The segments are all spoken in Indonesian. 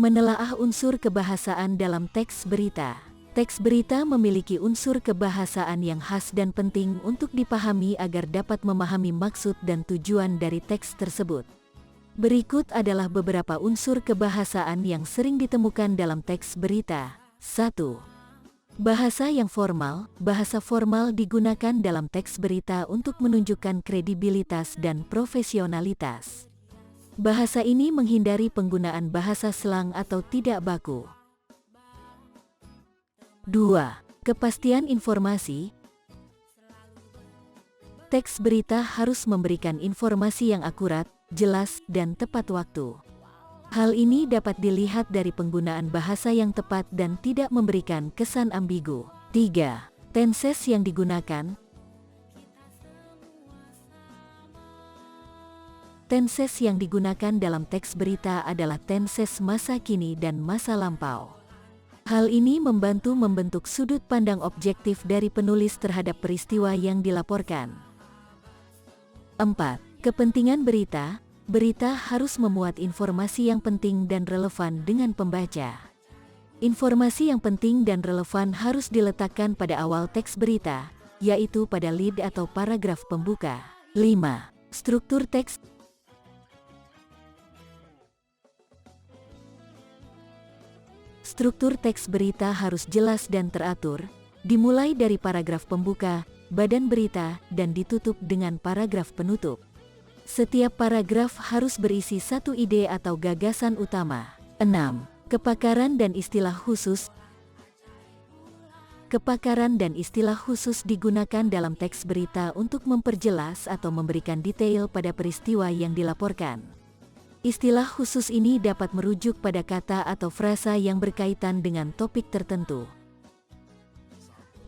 Menelaah unsur kebahasaan dalam teks berita. Teks berita memiliki unsur kebahasaan yang khas dan penting untuk dipahami agar dapat memahami maksud dan tujuan dari teks tersebut. Berikut adalah beberapa unsur kebahasaan yang sering ditemukan dalam teks berita. 1. Bahasa yang formal. Bahasa formal digunakan dalam teks berita untuk menunjukkan kredibilitas dan profesionalitas. Bahasa ini menghindari penggunaan bahasa slang atau tidak baku. 2. Kepastian informasi. Teks berita harus memberikan informasi yang akurat, jelas, dan tepat waktu. Hal ini dapat dilihat dari penggunaan bahasa yang tepat dan tidak memberikan kesan ambigu. 3. Tenses yang digunakan. Tenses yang digunakan dalam teks berita adalah tenses masa kini dan masa lampau. Hal ini membantu membentuk sudut pandang objektif dari penulis terhadap peristiwa yang dilaporkan. 4. Kepentingan berita. Berita harus memuat informasi yang penting dan relevan dengan pembaca. Informasi yang penting dan relevan harus diletakkan pada awal teks berita, yaitu pada lead atau paragraf pembuka. 5. Struktur teks. Struktur teks berita harus jelas dan teratur, dimulai dari paragraf pembuka, badan berita, dan ditutup dengan paragraf penutup. Setiap paragraf harus berisi satu ide atau gagasan utama. 6. Kepakaran dan istilah khusus. Kepakaran dan istilah khusus digunakan dalam teks berita untuk memperjelas atau memberikan detail pada peristiwa yang dilaporkan. Istilah khusus ini dapat merujuk pada kata atau frasa yang berkaitan dengan topik tertentu.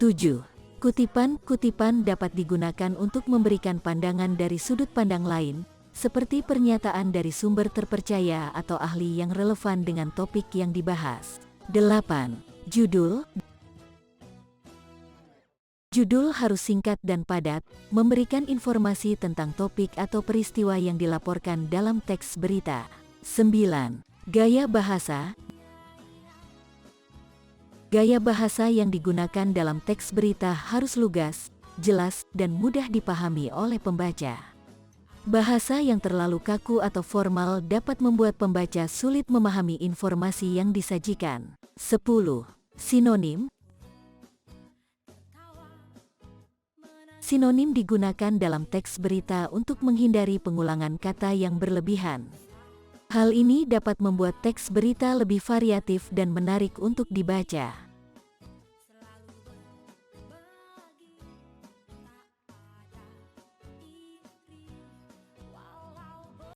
7. Kutipan dapat digunakan untuk memberikan pandangan dari sudut pandang lain, seperti pernyataan dari sumber terpercaya atau ahli yang relevan dengan topik yang dibahas. 8. Judul. Judul harus singkat dan padat, memberikan informasi tentang topik atau peristiwa yang dilaporkan dalam teks berita. 9. Gaya bahasa. Gaya bahasa yang digunakan dalam teks berita harus lugas, jelas, dan mudah dipahami oleh pembaca. Bahasa yang terlalu kaku atau formal dapat membuat pembaca sulit memahami informasi yang disajikan. 10. Sinonim. Sinonim digunakan dalam teks berita untuk menghindari pengulangan kata yang berlebihan. Hal ini dapat membuat teks berita lebih variatif dan menarik untuk dibaca.